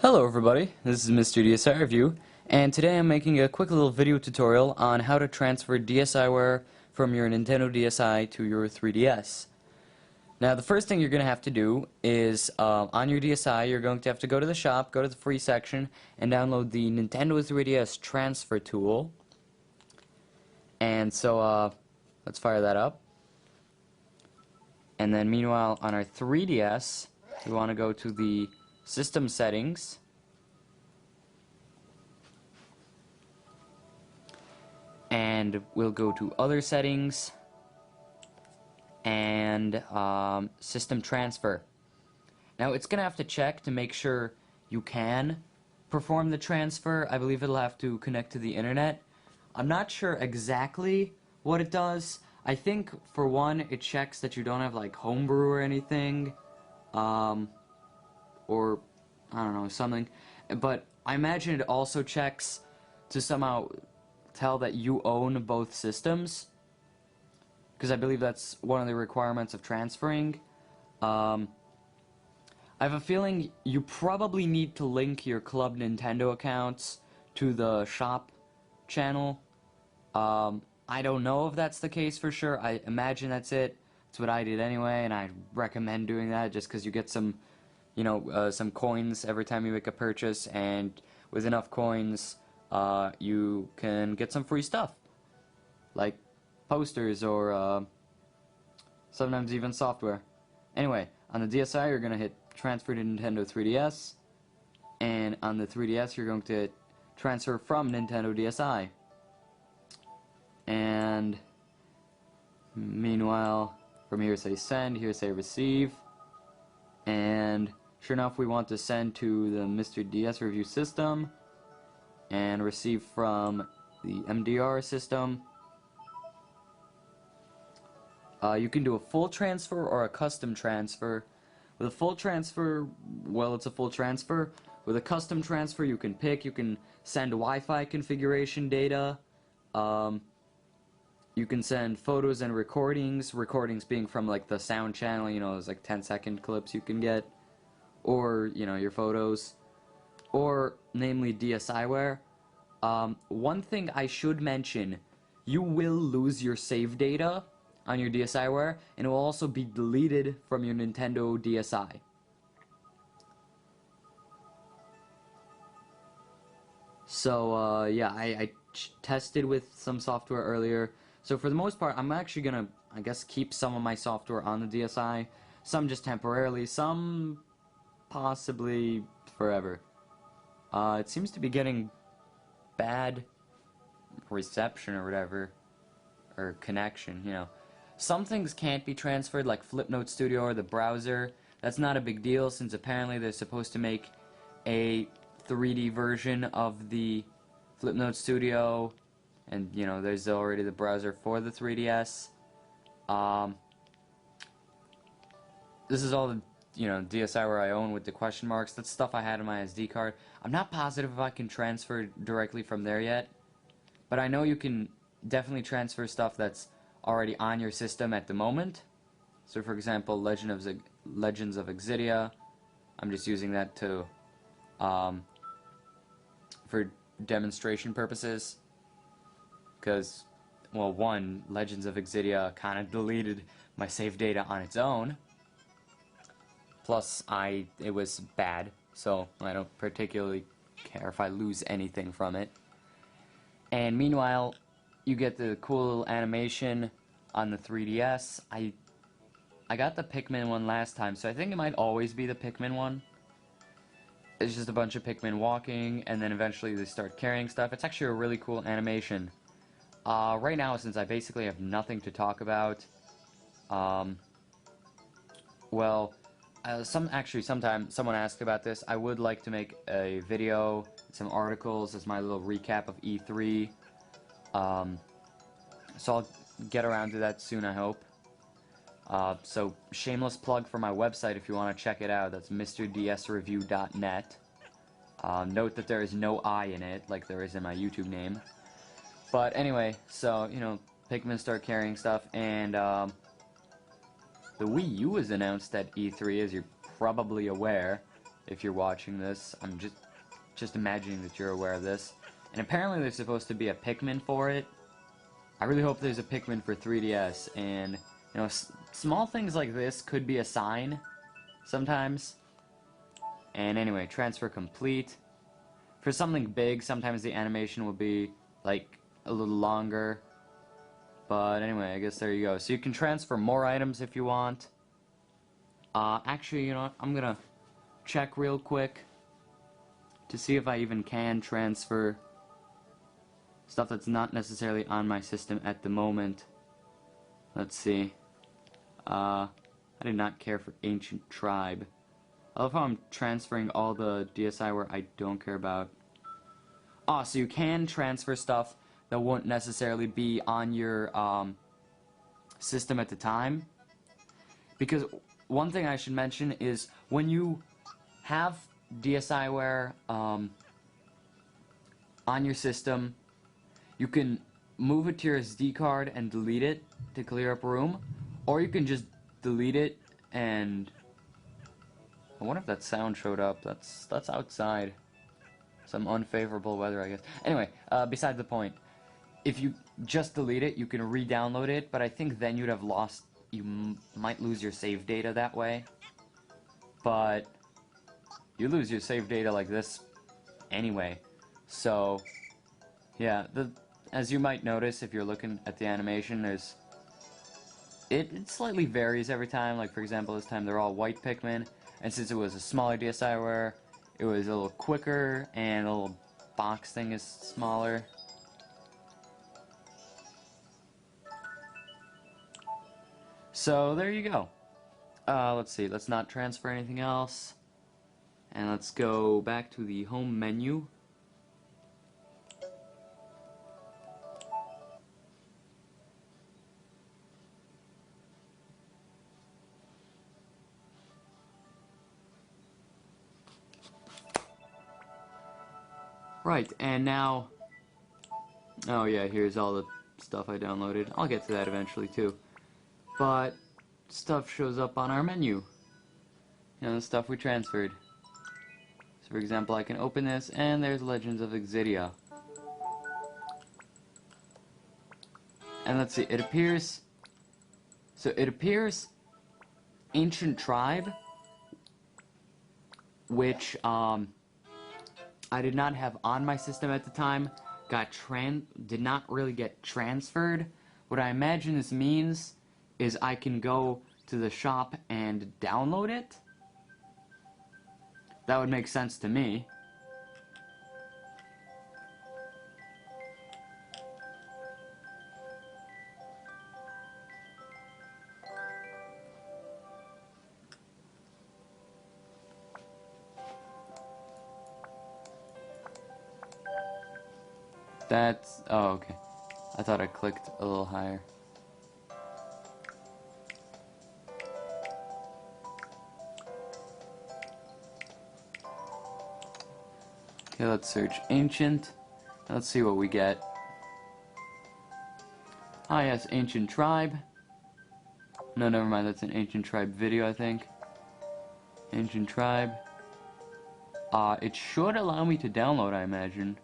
Hello everybody, this is Mr. DSiWare Review, and today I'm making a quick little video tutorial on how to transfer DSiWare from your Nintendo DSi to your 3DS. Now the first thing you're going to have to do is, on your DSi, you're going to have to go to the shop, go to the free section, and download the Nintendo 3DS transfer tool. And so, let's fire that up. And then meanwhile, on our 3DS, we want to go to the System Settings, and we'll go to Other Settings, and System Transfer. Now it's gonna have to check to make sure you can perform the transfer. I believe it'll have to connect to the internet. I'm not sure exactly what it does. I think for one, it checks that you don't have like homebrew or anything, or I don't know, something. But I imagine it also checks to somehow tell that you own both systems, because I believe that's one of the requirements of transferring. I have a feeling you probably need to link your Club Nintendo accounts to the shop channel. I don't know if that's the case for sure. I imagine that's it. That's what I did anyway, and I recommend doing that just because you get some, some coins every time you make a purchase, and with enough coins, you can get some free stuff, like posters or sometimes even software. Anyway, on the DSi, you're going to hit Transfer to Nintendo 3DS, and on the 3DS, you're going to transfer from Nintendo DSi. And meanwhile, from here say send, here say receive, and sure enough, we want to send to the Mr. DS Review system, and receive from the MDR system. You can do a full transfer or a custom transfer. With a full transfer, well, it's a full transfer. With a custom transfer, you can send Wi-Fi configuration data. You can send photos and recordings being from like the sound channel, those like 10-second clips you can get, or, your photos, or namely DSiWare. One thing I should mention, you will lose your save data on your DSiWare, and it will also be deleted from your Nintendo DSi. So, yeah, I tested with some software earlier. So for the most part, I'm actually gonna, I guess, keep some of my software on the DSi, some just temporarily, some possibly forever. It seems to be getting bad reception or whatever, or connection, Some things can't be transferred, like Flipnote Studio or the browser. That's not a big deal, since apparently they're supposed to make a 3D version of the Flipnote Studio, and, there's already the browser for the 3DS. This is all the, DSiWare I own with the question marks. That's stuff I had in my SD card. I'm not positive if I can transfer directly from there yet, but I know you can definitely transfer stuff that's already on your system at the moment. So, for example, Legends of Exidia, I'm just using that to, for demonstration purposes, because, well, one, Legends of Exidia kind of deleted my save data on its own, plus it was bad, so I don't particularly care if I lose anything from it. And meanwhile, you get the cool little animation on the 3DS. I got the Pikmin one last time, so I think it might always be the Pikmin one. It's just a bunch of Pikmin walking, and then eventually they start carrying stuff. It's actually a really cool animation. Right now, since I basically have nothing to talk about, sometimes someone asked about this. I would like to make a video, some articles as my little recap of E3. So I'll get around to that soon, I hope. So shameless plug for my website if you want to check it out. That's mrdsreview.net. Note that there is no I in it, like there is in my YouTube name. But anyway, so, Pikmin start carrying stuff, and the Wii U was announced at E3, as you're probably aware. if you're watching this. I'm just imagining that you're aware of this. And apparently there's supposed to be a Pikmin for it. I really hope there's a Pikmin for 3DS, and, you know, small things like this could be a sign sometimes. And anyway, transfer complete. For something big, sometimes the animation will be, like, a little longer. But anyway, I guess there you go. So you can transfer more items if you want. Actually, you know what? I'm gonna check real quick to see if I even can transfer stuff that's not necessarily on my system at the moment. Let's see. I did not care for Ancient Tribe. I love how I'm transferring all the DSiWare I don't care about. Oh, so you can transfer stuff that won't necessarily be on your system at the time. Because one thing I should mention is when you have DSiWare on your system, you can move it to your SD card and delete it to clear up room, or you can just delete it and... I wonder if that sound showed up. That's outside. Some unfavorable weather, I guess. Anyway, beside the point. If you just delete it, you can re-download it, but I think then you'd have lost... You might lose your save data that way. But you lose your save data like this anyway. So, yeah, as you might notice if you're looking at the animation, there's... It slightly varies every time. Like, for example, this time they're all white Pikmin. And since it was a smaller DSiWare, it was a little quicker, and the little box thing is smaller. So, there you go. Let's see, let's not transfer anything else. And let's go back to the home menu. Right, and now... Oh yeah, here's all the stuff I downloaded. I'll get to that eventually too. But stuff shows up on our menu. You know, the stuff we transferred. So for example, I can open this and there's Legends of Exidia. And let's see, it appears... So it appears Ancient Tribe, which I did not have on my system at the time, did not really get transferred. What I imagine this means is I can go to the shop and download it. That would make sense to me. That's... Oh, okay. I thought I clicked a little higher. Okay, let's search Ancient. Let's see what we get. Ah, yes, Ancient Tribe. No, never mind, that's an Ancient Tribe video, I think. Ancient Tribe. It should allow me to download, I imagine.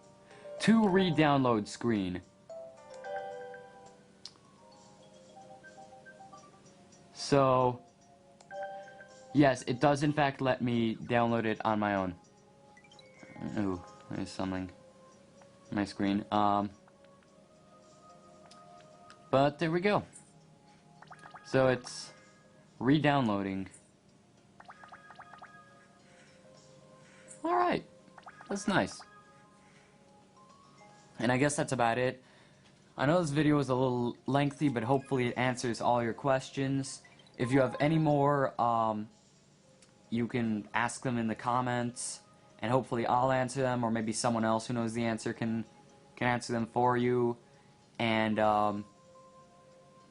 To re-download screen. So, yes, it does in fact let me download it on my own. Ooh, there's something on my screen. But there we go. So it's re-downloading. Alright, that's nice. And I guess that's about it. I know this video was a little lengthy, but hopefully it answers all your questions. If you have any more, you can ask them in the comments, and hopefully I'll answer them, or maybe someone else who knows the answer can answer them for you. And,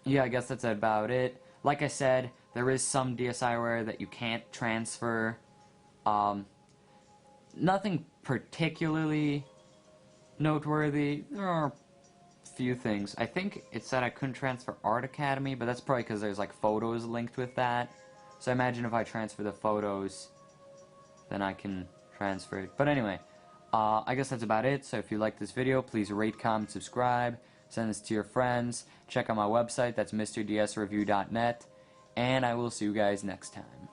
yeah, I guess that's about it. Like I said, there is some DSiWare that you can't transfer. Nothing particularly noteworthy. There are a few things. I think it said I couldn't transfer Art Academy, but that's probably because there's like photos linked with that. So I imagine if I transfer the photos, then I can transfer it. But anyway, I guess that's about it. So if you like this video, please rate, comment, subscribe, send this to your friends, check out my website, that's MrDSReview.net, and I will see you guys next time.